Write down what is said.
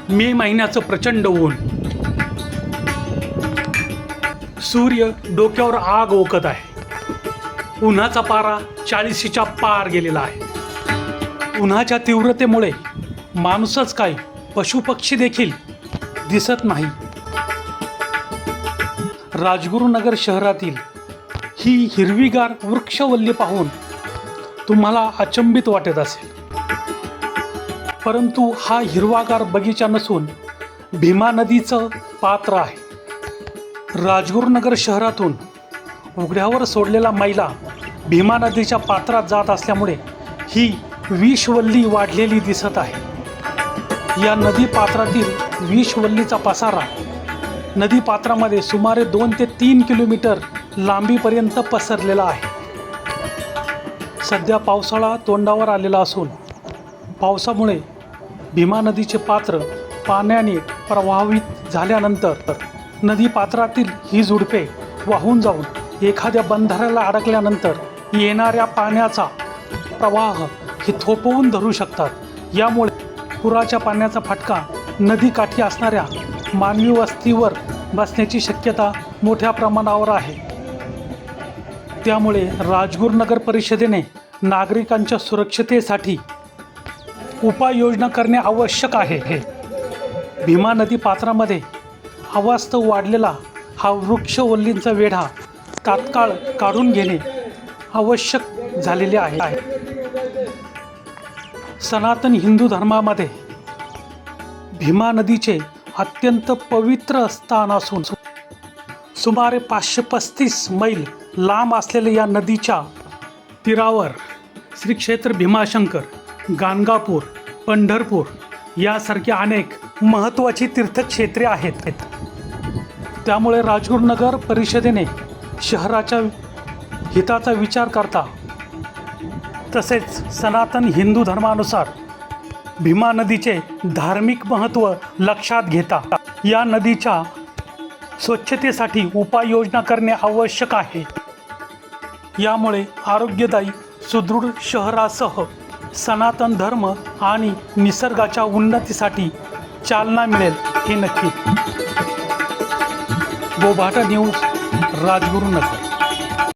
मे महिन्याचं प्रचंड ऊन, सूर्य डोक्यावर आग ओकत आहे. उन्हाचा पारा 40च्या पार गेलेला आहे. उन्हाच्या तीव्रतेमुळे माणूसच काय पशुपक्षी देखील दिसत नाही. राजगुरुनगर शहरातील ही हिरवीगार वृक्षवल्ली पाहून तुम्हाला अचंबित वाटत असेल, परंतु हा हिरवागार बगीचा नसून भीमा नदीचं पात्र आहे. राजगुरुनगर शहरातून उघड्यावर सोडलेला मैला भीमा नदीच्या पात्रात जात असल्यामुळे ही विषवल्ली वाढलेली दिसत आहे. या नदी पात्रातील विषवल्लीचा पसारा नदी पात्रामध्ये सुमारे 2 ते 3 किलोमीटर लांबीपर्यंत पसरलेला आहे. सध्या पावसाळा तोंडावर आलेला असून पावसामुळे भीमा नदीचे पात्र पाण्याने प्रभावित झाल्यानंतर नदी पात्रातील ही झुडपे वाहून जाऊन एखाद्या बंधाऱ्याला अडकल्यानंतर येणाऱ्या पाण्याचा प्रवाह हे थोपवून धरू शकतात. यामुळे पुराच्या पाण्याचा फटका नदीकाठी असणाऱ्या मानवी वस्तीवर बसण्याची शक्यता मोठ्या प्रमाणावर आहे. त्यामुळे राजगुरुनगर परिषदेने नागरिकांच्या सुरक्षतेसाठी उपाययोजना करणे आवश्यक आहे. भीमा नदी पात्रामध्ये अवास्तव वाढलेला हा वृक्षवल्लींचा वेढा तात्काळ काढून घेणे आवश्यक झालेले आहे. सनातन हिंदू धर्मामध्ये भीमा नदीचे अत्यंत पवित्र स्थान असून सुमारे 535 मैल लांब असलेल्या या नदीच्या तीरावर श्री क्षेत्र भीमाशंकर, गाणगापूर, पंढरपूर यासारखी अनेक महत्त्वाची तीर्थक्षेत्रे आहेत. त्यामुळे राजगुरुनगर परिषदेने शहराच्या हिताचा विचार करता तसेच सनातन हिंदू धर्मानुसार भीमा नदीचे धार्मिक महत्त्व लक्षात घेता या नदीच्या स्वच्छतेसाठी उपाययोजना करणे आवश्यक आहे. यामुळे आरोग्यदायी सुदृढ शहरासह सनातन धर्म आणि निसर्गाच्या उन्नतीसाठी चालना मिळेल हे नक्की. बोभाटा न्यूज, राजगुरुनगर.